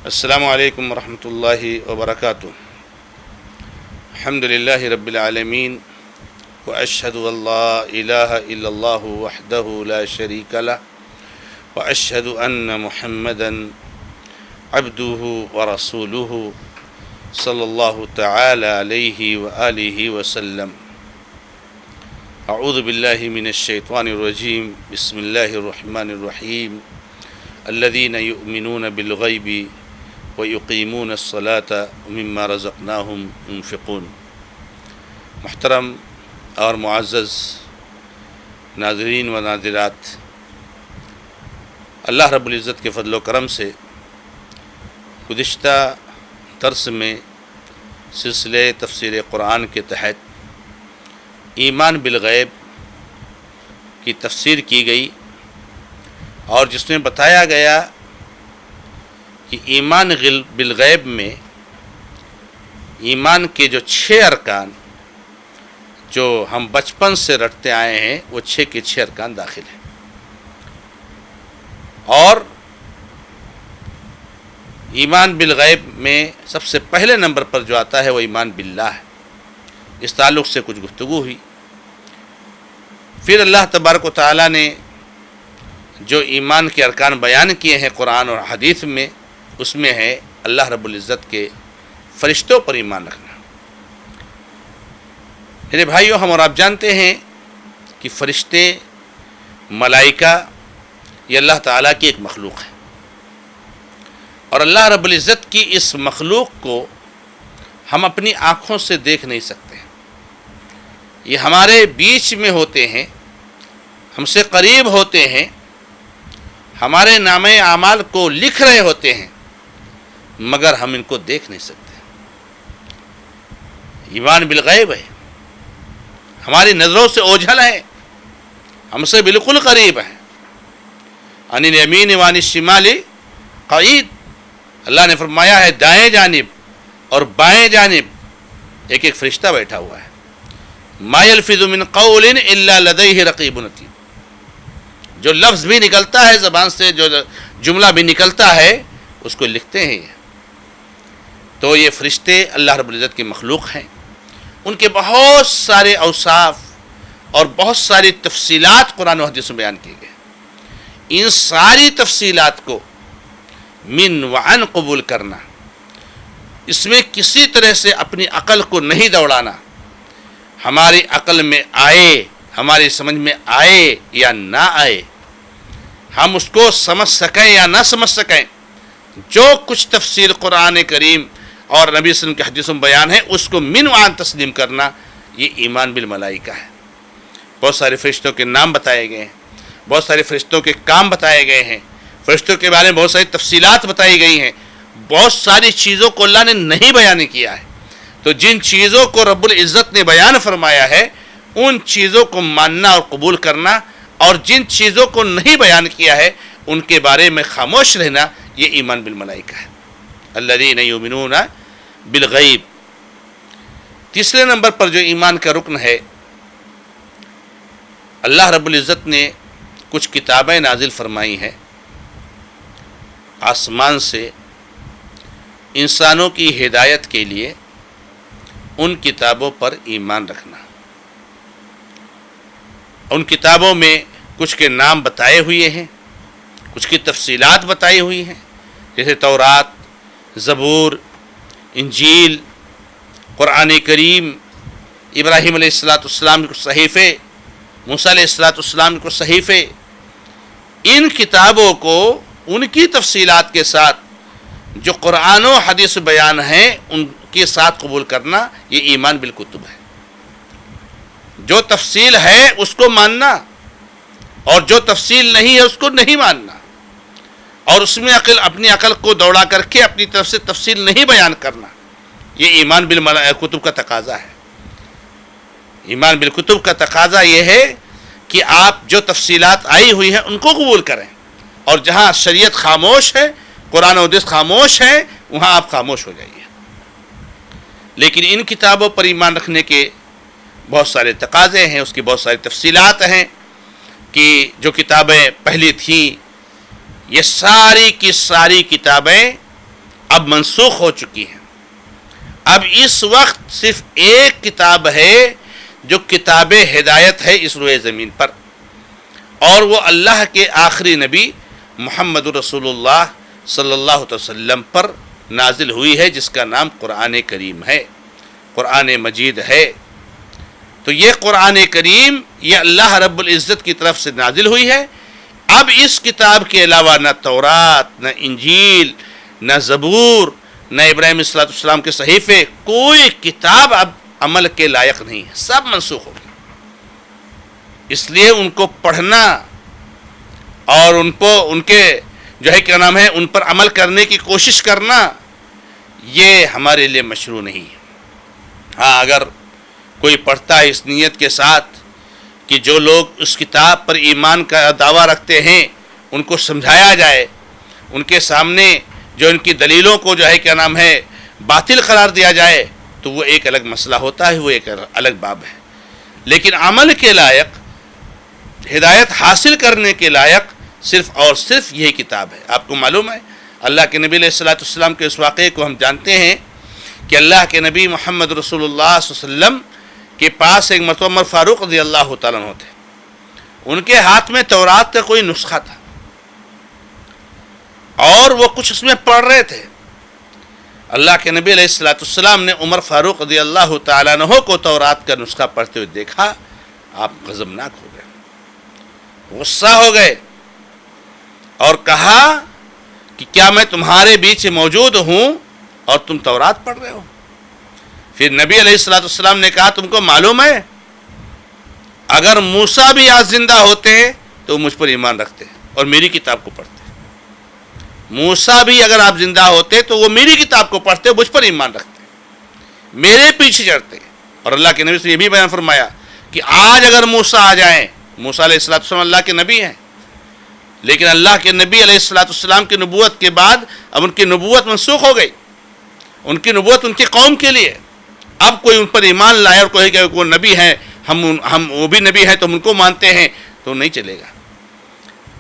السلام علیکم ورحمۃ اللہ وبرکاتہ۔ الحمد للہ رب العالمین واشہد ان لا الہ الا اللہ وحدہ لا شریک لہ واشہد ان محمدا عبدہ ورسولہ صلی اللہ تعالی علیہ وآلہ وسلم۔ اعوذ باللہ من الشیطان الرجیم، بسم اللہ الرحمن الرحیم۔ الذین یؤمنون بالغیب وَيُقِيمُونَ الصَّلَاةَ وَمِمَّا رَزَقْنَاهُمْ يُنْفِقُونَ۔ محترم اور معزز ناظرین و ناظرات، اللہ رب العزت کے فضل و کرم سے گزشتہ درس میں سلسلے تفسیر قرآن کے تحت ایمان بالغیب کی تفسیر کی گئی، اور جس میں بتایا گیا کہ ایمان بالغیب میں ایمان کے جو 6 ارکان جو ہم بچپن سے رٹتے آئے ہیں وہ 6 کے 6 ارکان داخل ہیں، اور ایمان بالغیب میں سب سے پہلے نمبر پر جو آتا ہے وہ ایمان باللہ ہے۔ اس تعلق سے کچھ گفتگو ہوئی۔ پھر اللہ تبارک و تعالیٰ نے جو ایمان کے ارکان بیان کیے ہیں قرآن اور حدیث میں، اس میں ہے اللہ رب العزت کے فرشتوں پر ایمان رکھنا۔ میرے بھائیوں، ہم اور آپ جانتے ہیں کہ فرشتے، ملائکہ، یہ اللہ تعالیٰ کی ایک مخلوق ہے، اور اللہ رب العزت کی اس مخلوق کو ہم اپنی آنکھوں سے دیکھ نہیں سکتے۔ یہ ہمارے بیچ میں ہوتے ہیں، ہم سے قریب ہوتے ہیں، ہمارے نامہ اعمال کو لکھ رہے ہوتے ہیں، مگر ہم ان کو دیکھ نہیں سکتے۔ ایمان بالغیب ہے، ہماری نظروں سے اوجھل ہے، ہم سے بالکل قریب ہیں۔ عن الیمین وعن الشمال قعید، اللہ نے فرمایا ہے دائیں جانب اور بائیں جانب ایک ایک فرشتہ بیٹھا ہوا ہے۔ ما یلفظ من قول الا لدیہ رقیب عتید، جو لفظ بھی نکلتا ہے زبان سے، جو جملہ بھی نکلتا ہے، اس کو لکھتے ہیں۔ تو یہ فرشتے اللہ رب العزت کی مخلوق ہیں، ان کے بہت سارے اوصاف اور بہت ساری تفصیلات قرآن و حدیث میں بیان کی گئے۔ ان ساری تفصیلات کو من وعن قبول کرنا، اس میں کسی طرح سے اپنی عقل کو نہیں دوڑانا، ہماری عقل میں آئے، ہماری سمجھ میں آئے یا نہ آئے، ہم اس کو سمجھ سکیں یا نہ سمجھ سکیں، جو کچھ تفسیر قرآن کریم اور نبی صلی اللہ علیہ وسلم کے حدیث میں بیان ہے، اس کو من وعن تسلیم کرنا، یہ ایمان بالملائکہ ہے۔ بہت سارے فرشتوں کے نام بتائے گئے ہیں، بہت سارے فرشتوں کے کام بتائے گئے ہیں، فرشتوں کے بارے میں بہت ساری تفصیلات بتائی گئی ہیں، بہت ساری چیزوں کو اللہ نے نہیں بیان کیا ہے۔ تو جن چیزوں کو رب العزت نے بیان فرمایا ہے، ان چیزوں کو ماننا اور قبول کرنا، اور جن چیزوں کو نہیں بیان کیا ہے ان کے بارے میں خاموش رہنا، یہ ایمان بالملائکہ ہے۔ الذین یؤمنون بالغیب۔ تیسرے نمبر پر جو ایمان کا رکن ہے، اللہ رب العزت نے کچھ کتابیں نازل فرمائی ہیں آسمان سے انسانوں کی ہدایت کے لیے، ان کتابوں پر ایمان رکھنا۔ ان کتابوں میں کچھ کے نام بتائے ہوئے ہیں، کچھ کی تفصیلات بتائی ہوئی ہیں، جیسے تورات، زبور، انجیل، قرآن کریم، ابراہیم علیہ السلام کے کچھ صحیفے، موسیٰ علیہ السلام کے کچھ صحیفے۔ ان کتابوں کو ان کی تفصیلات کے ساتھ جو قرآن و حدیث بیان ہیں ان کے ساتھ قبول کرنا، یہ ایمان بالکتب ہے۔ جو تفصیل ہے اس کو ماننا، اور جو تفصیل نہیں ہے اس کو نہیں ماننا، اور اس میں اپنی عقل کو دوڑا کر کے اپنی طرف سے تفصیل نہیں بیان کرنا، یہ ایمان بالکتب کا تقاضا ہے۔ ایمان بالکتب کا تقاضا یہ ہے کہ آپ جو تفصیلات آئی ہوئی ہیں ان کو قبول کریں، اور جہاں شریعت خاموش ہے، قرآن و حدیث خاموش ہے، وہاں آپ خاموش ہو جائیے۔ لیکن ان کتابوں پر ایمان رکھنے کے بہت سارے تقاضے ہیں، اس کی بہت ساری تفصیلات ہیں، کہ جو کتابیں پہلی تھیں، یہ ساری کی ساری کتابیں اب منسوخ ہو چکی ہیں. اب اس وقت صرف ایک کتاب ہے جو کتاب ہدایت ہے اس روئے زمین پر، اور وہ اللہ کے آخری نبی محمد رسول اللہ صلی اللہ علیہ وسلم پر نازل ہوئی ہے، جس کا نام قرآن کریم ہے، قرآن مجید ہے. تو یہ قرآن کریم یہ اللہ رب العزت کی طرف سے نازل ہوئی ہے. اب اس کتاب کے علاوہ نہ تورات، نہ انجیل، نہ زبور، نہ ابراہیم علیہ السلام کے صحیفے، کوئی کتاب اب عمل کے لائق نہیں ہے، سب منسوخ ہو گئی. اس لیے ان کو پڑھنا اور ان کے جو ہے کیا نام ہے ان پر عمل کرنے کی کوشش کرنا یہ ہمارے لیے مشروع نہیں ہے. ہاں اگر کوئی پڑھتا ہے اس نیت کے ساتھ کہ جو لوگ اس کتاب پر ایمان کا دعویٰ رکھتے ہیں ان کو سمجھایا جائے، ان کے سامنے جو ان کی دلیلوں کو جو ہے کیا نام ہے باطل قرار دیا جائے، تو وہ ایک الگ مسئلہ ہوتا ہے، وہ ایک الگ باب ہے. لیکن عمل کے لائق، ہدایت حاصل کرنے کے لائق صرف اور صرف یہی کتاب ہے. آپ کو معلوم ہے اللہ کے نبی علیہ السلام کے اس واقعے کو ہم جانتے ہیں کہ اللہ کے نبی محمد رسول اللہ صلی اللہ علیہ وسلم کے پاس ایک مرتبہ عمر فاروق رضی اللہ تعالیٰ عنہ تھے. ان کے ہاتھ میں تورات کا کوئی نسخہ تھا اور وہ کچھ اس میں پڑھ رہے تھے. اللہ کے نبی علیہ السلام نے عمر فاروق رضی اللہ تعالیٰ عنہ کو تورات کا نسخہ پڑھتے ہوئے دیکھا. آپ غضبناک ہو گئے، غصہ ہو گئے اور کہا کہ کیا میں تمہارے بیچ موجود ہوں اور تم تورات پڑھ رہے ہو؟ پھر نبی علیہ السلام نے کہا تم کو معلوم ہے اگر موسیٰ بھی آج زندہ ہوتے تو مجھ پر ایمان رکھتے اور میری کتاب کو پڑھتے. موسیٰ بھی اگر آپ زندہ ہوتے تو وہ میری کتاب کو پڑھتے، مجھ پر ایمان رکھتے، میرے پیچھے چڑھتے. اور اللہ کے نبی سے یہ بھی بیان فرمایا کہ آج اگر موسیٰ آ جائیں، موسیٰ علیہ السلام اللہ کے نبی ہیں، لیکن اللہ کے نبی علیہ السلام کی نبوت کے بعد اب ان کی نبوت منسوخ ہو گئی. ان کی نبوت ان کی قوم کے لیے. اب کوئی ان پر ایمان لائے اور کوئی کہ وہ نبی ہیں، ہم وہ بھی نبی ہیں تو ہم ان کو مانتے ہیں، تو نہیں چلے گا.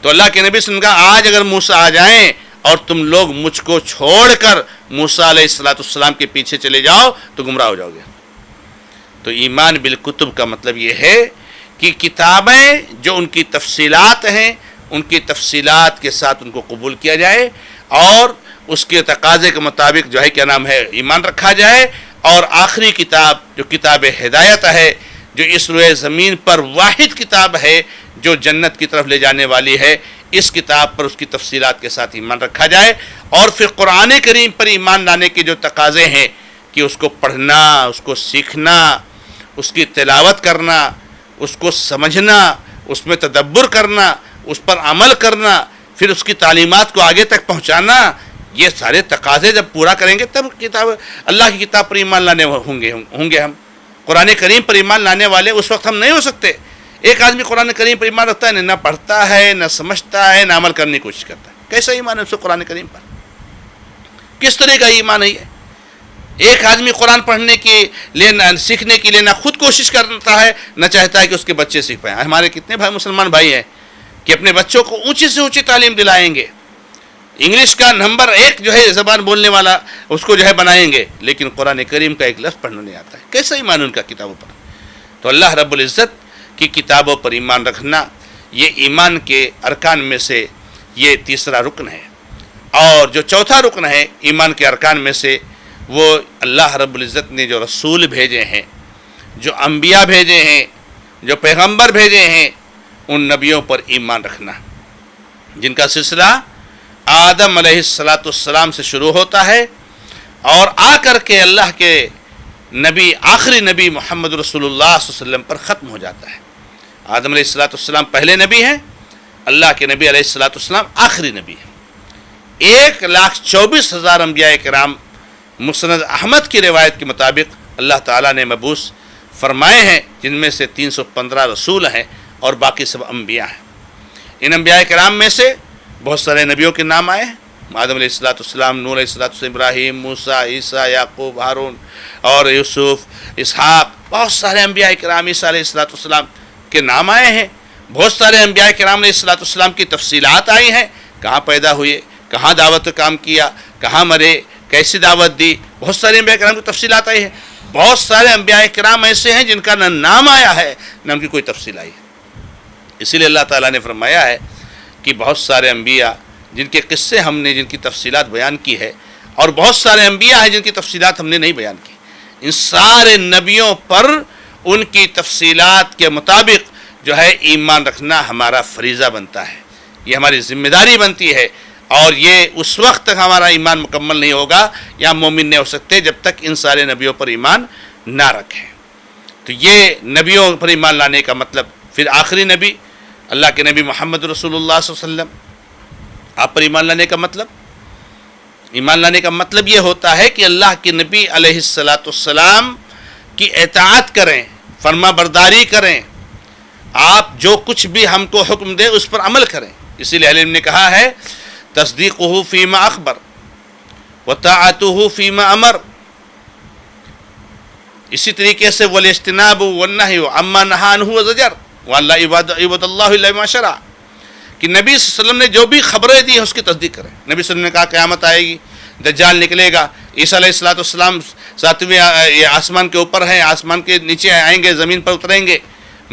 تو اللہ کے نبی سے کہا آج اگر موسیٰ آ جائیں اور تم لوگ مجھ کو چھوڑ کر موسیٰ علیہ السلام کے پیچھے چلے جاؤ تو گمراہ ہو جاؤ گے. تو ایمان بالکتب کا مطلب یہ ہے کہ کتابیں جو ان کی تفصیلات ہیں ان کی تفصیلات کے ساتھ ان کو قبول کیا جائے اور اس کے تقاضے کے مطابق جو ہے کیا نام ہے ایمان رکھا جائے. اور آخری کتاب جو کتاب ہدایت ہے، جو اس روئے زمین پر واحد کتاب ہے جو جنت کی طرف لے جانے والی ہے، اس کتاب پر اس کی تفصیلات کے ساتھ ایمان رکھا جائے. اور پھر قرآن کریم پر ایمان لانے کے جو تقاضے ہیں کہ اس کو پڑھنا، اس کو سیکھنا، اس کی تلاوت کرنا، اس کو سمجھنا، اس میں تدبر کرنا، اس پر عمل کرنا، پھر اس کی تعلیمات کو آگے تک پہنچانا، یہ سارے تقاضے جب پورا کریں گے تب کتاب اللہ کی کتاب پر ایمان لانے ہوں گے. ہم قرآن کریم پر ایمان لانے والے اس وقت ہم نہیں ہو سکتے. ایک آدمی قرآن کریم پر ایمان رکھتا ہے، نہ پڑھتا ہے، نہ سمجھتا ہے، نہ عمل کرنے کی کوشش کرتا ہے. کیسا ایمان ہے اس کو قرآن کریم پر؟ کس طرح کا ایمان ہے یہ؟ ایک آدمی قرآن پڑھنے کے لیے نہ سیکھنے کے لیے نہ خود کوشش کرتا ہے، نہ چاہتا ہے کہ اس کے بچے سیکھ پائیں. ہمارے کتنے مسلمان بھائی ہیں کہ اپنے بچوں کو اونچی سے اونچی تعلیم دلائیں گے، انگلش کا نمبر 1 جو ہے زبان بولنے والا اس کو جو ہے بنائیں گے، لیکن قرآن کریم کا ایک لفظ پڑھنا نہیں آتا ہے. کیسا ایمان ان کا کتابوں پر؟ تو اللہ رب العزت کی کتابوں پر ایمان رکھنا یہ ایمان کے ارکان میں سے یہ تیسرا رکن ہے. اور جو چوتھا رکن ہے ایمان کے ارکان میں سے، وہ اللہ رب العزت نے جو رسول بھیجے ہیں، جو انبیاء بھیجے ہیں، جو پیغمبر بھیجے ہیں، ان نبیوں پر ایمان رکھنا، جن کا سلسلہ آدم علیہ السلام سے شروع ہوتا ہے اور آ کر کے اللہ کے نبی آخری نبی محمد رسول اللہ صلی اللہ علیہ وسلم پر ختم ہو جاتا ہے. آدم علیہ السلام پہلے نبی ہیں، اللہ کے نبی علیہ السلام آخری نبی ہیں. 1,24,000 انبیاء کرام مسند احمد کی روایت کے مطابق اللہ تعالیٰ نے مبعوث فرمائے ہیں، جن میں سے 315 رسول ہیں اور باقی سب انبیاء ہیں. ان انبیاء کرام میں سے بہت سارے نبیوں کے نام آئے ہیں. آدم علیہ السلام، نوح علیہ السلام، ابراہیم، موسیٰ، عیسیٰ، یعقوب، ہارون اور یوسف، اسحاق، بہت سارے انبیاء کرام عیسیٰ علیہ السلام کے نام آئے ہیں. بہت سارے انبیاء کرام علیہ السلام کی تفصیلات آئی ہیں، کہاں پیدا ہوئے، کہاں دعوت کا کام کیا، کہاں مرے، کیسی دعوت دی، بہت سارے انبیاء کرام کی تفصیلات آئی ہیں. بہت سارے انبیاء کرام ایسے ہیں جن کا نہ نام آیا ہے نہ ان کی کوئی تفصیل آئی ہے. اسی لیے اللہ تعالیٰ نے فرمایا ہے کہ بہت سارے انبیاء جن کے قصے ہم نے جن کی تفصیلات بیان کی ہے، اور بہت سارے انبیاء ہیں جن کی تفصیلات ہم نے نہیں بیان کی. ان سارے نبیوں پر ان کی تفصیلات کے مطابق جو ہے ایمان رکھنا ہمارا فریضہ بنتا ہے، یہ ہماری ذمہ داری بنتی ہے. اور یہ اس وقت تک ہمارا ایمان مکمل نہیں ہوگا یا مومن نہیں ہو سکتے جب تک ان سارے نبیوں پر ایمان نہ رکھیں. تو یہ نبیوں پر ایمان لانے کا مطلب. پھر آخری نبی اللہ کے نبی محمد رسول اللہ صلی اللہ علیہ وسلم، آپ پر ایمان لانے کا مطلب، ایمان لانے کا مطلب یہ ہوتا ہے کہ اللہ کے نبی علیہ السلام کی اطاعت کریں، فرما برداری کریں، آپ جو کچھ بھی ہم کو حکم دے اس پر عمل کریں. اسی لیے علم نے کہا ہے تصدیقہ فیما اخبر وطاعتہ فیما امر. اسی طریقے سے والاجتناب والنہی عما نہی عنہ وزجر وان لا عباد اللہ الا بما شرع، کہ نبی صلی اللہ علیہ وسلم نے جو بھی خبریں دی ہیں اس کی تصدیق کریں. نبی صلی اللہ علیہ وسلم نے کہا قیامت آئے گی، دجال نکلے گا، عیسیٰ علیہ السلام ساتویں آسمان کے اوپر ہیں، آسمان کے نیچے آئیں گے، زمین پر اتریں گے،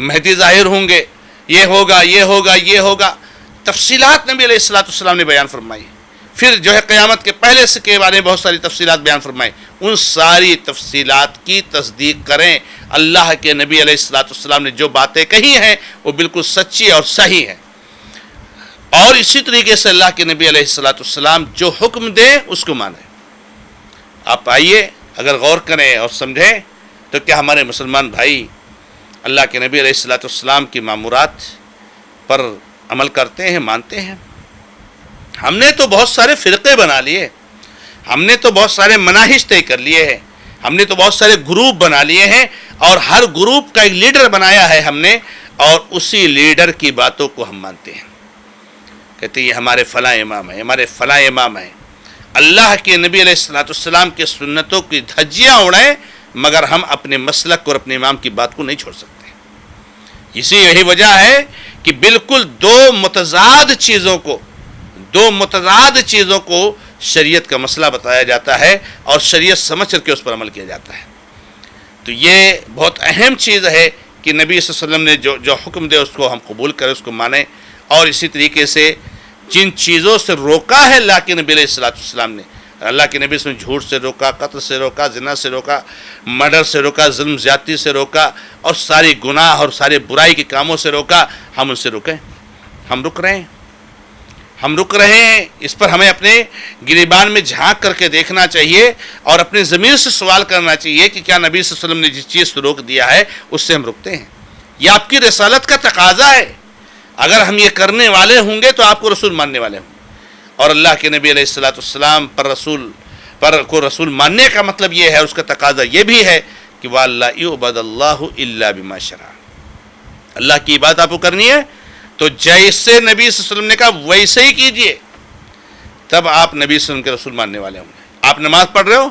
مہدی ظاہر ہوں گے، یہ ہوگا یہ ہوگا یہ ہوگا. تفصیلات نبی علیہ السلام نے بیان فرمائی. پھر جو ہے قیامت کے پہلے سے کے بارے میں بہت ساری تفصیلات بیان فرمائی. ان ساری تفصیلات کی تصدیق کریں. اللہ کے نبی علیہ السلام نے جو باتیں کہی ہیں وہ بالکل سچی اور صحیح ہیں. اور اسی طریقے سے اللہ کے نبی علیہ السلام جو حکم دیں اس کو مانیں. آپ آئیے اگر غور کریں اور سمجھیں تو کیا ہمارے مسلمان بھائی اللہ کے نبی علیہ السلام کی مامورات پر عمل کرتے ہیں، مانتے ہیں؟ ہم نے تو بہت سارے فرقے بنا لیے، ہم نے تو بہت سارے مناہج طے کر لیے ہیں، ہم نے تو بہت سارے گروپ بنا لیے ہیں، اور ہر گروپ کا ایک لیڈر بنایا ہے ہم نے، اور اسی لیڈر کی باتوں کو ہم مانتے ہیں. کہتے ہیں یہ ہمارے فلاں امام ہیں، ہمارے فلاں امام ہیں. اللہ کے نبی علیہ السلام کے سنتوں کی دھجیاں اڑائیں مگر ہم اپنے مسلک اور اپنے امام کی بات کو نہیں چھوڑ سکتے. یہی وجہ ہے کہ بالکل دو متضاد چیزوں کو شریعت کا مسئلہ بتایا جاتا ہے اور شریعت سمجھ کر کے اس پر عمل کیا جاتا ہے. تو یہ بہت اہم چیز ہے کہ نبی صلی اللہ علیہ وسلم نے جو حکم دے اس کو ہم قبول کریں، اس کو مانیں. اور اسی طریقے سے جن چیزوں سے روکا ہے اللہ کے نبی علیہ السلام نے، اللہ کے نبی نے جھوٹ سے روکا، قتل سے روکا، زنا سے روکا، مرڈر سے روکا، ظلم زیادتی سے روکا، اور ساری گناہ اور سارے برائی کے کاموں سے روکا. ہم ان سے رکیں، ہم رک رہے ہیں. اس پر ہمیں اپنے گریبان میں جھانک کر کے دیکھنا چاہیے اور اپنے ضمیر سے سوال کرنا چاہیے کہ کیا نبی صلی اللہ علیہ وسلم نے جس چیز سے روک دیا ہے اس سے ہم رکتے ہیں؟ یہ آپ کی رسالت کا تقاضا ہے. اگر ہم یہ کرنے والے ہوں گے تو آپ کو رسول ماننے والے ہوں گے. اور اللہ کے نبی علیہ السلام پر رسول ماننے کا مطلب یہ ہے، اس کا تقاضا یہ بھی ہے کہ وَاللَّهُ يُعْبَدَ اللَّهُ إِلَّا بِمَا شَرَعَ. اللہ کی عبادت آپ کو کرنی ہے تو جیسے نبی صلی اللہ علیہ وسلم نے کہا ویسے ہی کیجئے، تب آپ نبی صلی اللہ علیہ وسلم کے رسول ماننے والے ہوں گے. آپ نماز پڑھ رہے ہو،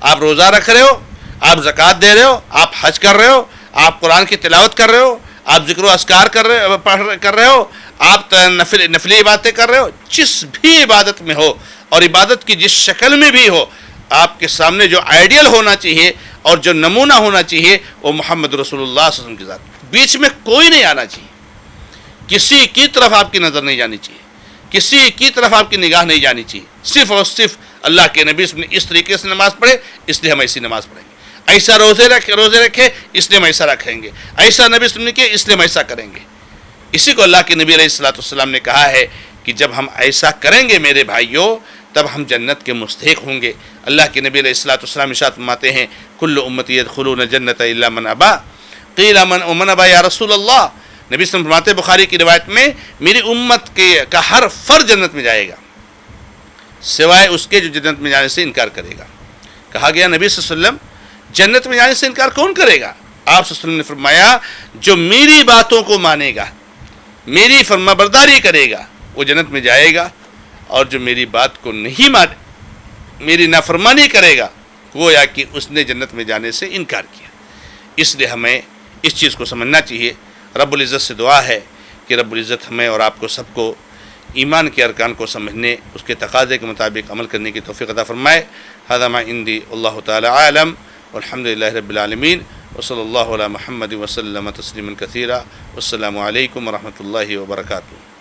آپ روزہ رکھ رہے ہو، آپ زکوٰۃ دے رہے ہو، آپ حج کر رہے ہو، آپ قرآن کی تلاوت کر رہے ہو، آپ ذکر و اذکار کر رہے ہو، آپ نفلی عبادتیں کر رہے ہو، جس بھی عبادت میں ہو اور عبادت کی جس شکل میں بھی ہو، آپ کے سامنے جو آئیڈیل ہونا چاہیے اور جو نمونہ ہونا چاہیے وہ محمد رسول اللہ صلی اللہ علیہ وسلم کی ذات. بیچ میں کوئی نہیں آنا چاہیے، کسی کی طرف آپ کی نظر نہیں جانی چاہیے، کسی کی طرف آپ کی نگاہ نہیں جانی چاہیے. صرف اور صرف اللہ کے نبی نے اس طریقے سے نماز پڑھے اس لیے ہم ایسی نماز پڑھیں گے، ایسا روزے رکھے اس لیے ہم ایسا رکھیں گے، ایسا نبی نے کیا اس لیے ہم ایسا کریں گے. اسی کو اللہ کے نبی علیہ السلام نے کہا ہے کہ جب ہم ایسا کریں گے میرے بھائیوں تب ہم جنت کے مستحق ہوں گے. اللہ کے نبی علیہ السلام ارشاد فرماتے ہیں کل امتی یدخلون الجنۃ الا من ابا قیل من ابا یا رسول اللہ. نبی صلی اللہ علیہ وسلم فرماتے بخاری کی روایت میں میری امت کا ہر فرد جنت میں جائے گا سوائے اس کے جو جنت میں جانے سے انکار کرے گا. کہا گیا نبی صلی اللہ علیہ وسلم جنت میں جانے سے انکار کون کرے گا؟ آپ صلی اللہ علیہ وسلم نے فرمایا جو میری باتوں کو مانے گا، میری فرما برداری کرے گا وہ جنت میں جائے گا، اور جو میری بات کو نہیں مانے، میری نافرمانی کرے گا گویا کہ اس نے جنت میں جانے سے انکار کیا. اس لیے ہمیں اس چیز کو سمجھنا چاہیے. رب العزت سے دعا ہے کہ رب العزت ہمیں اور آپ کو سب کو ایمان کے ارکان کو سمجھنے، اس کے تقاضے کے مطابق عمل کرنے کی توفیق عطا فرمائے۔ ھذا ما عندی واللہ تعالی عالم والحمد للہ رب العالمین وصلی اللہ علی محمد وسلم تسلیما کثیرا۔ والسلام علیکم ورحمۃ اللہ وبرکاتہ۔